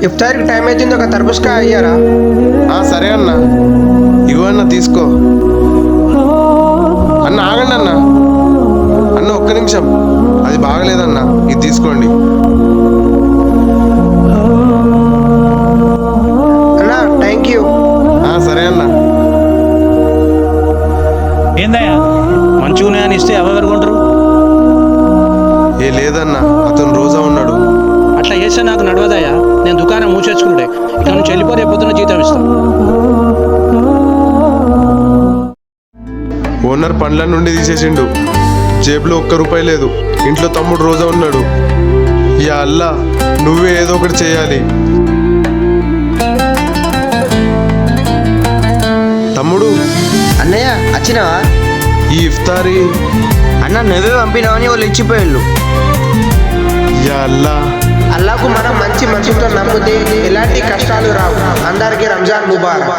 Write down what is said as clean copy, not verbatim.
ఇఫ్తార్కి time అవుతుంది, ఒక తర్బుస్కా అయ్యారా? సరే అన్న, ఇగో అన్న తీసుకో. అన్న ఆగండి అన్న, అన్న ఒక్క నిమిషం, అది బాగలేదన్న, ఇది తీసుకోండి. అన్నా థ్యాంక్ యూ. సరే అన్న. ఏందయ్యా మంచిగా ఉన్నాయని ఇస్తే ఎవరు కొంటారు? ఏ లేదన్నా, అతను రోజా ఉన్నాడు. అట్లా చేస్తే నాకు నడవదయ్యా, నేను దుకాణం మూసేసుకుంటే ఇక్కడ నుంచి వెళ్ళిపోతే పొద్దున జీతం ఇస్తాం. ఓనర్ పండ్ల నుండి తీసేసిండు, జేబులో ₹1 లేదు. ఇంట్లో తమ్ముడు రోజా ఉన్నాడు. యా అల్లా, నువ్వే ఏదో ఒకటి చేయాలి. తమ్ముడు. అన్నయ్య వచ్చినావా? ఈ ఇఫ్తారీ అన్న నువ్వే పంపినావని వాళ్ళు ఇచ్చిపోయాళ్ళు. యా అల్లా, అల్లాకు మనం మంచి మనసుతో నమ్మితే ఎలాంటి కష్టాలు రావు. అందరికీ రంజాన్ ముబారక్.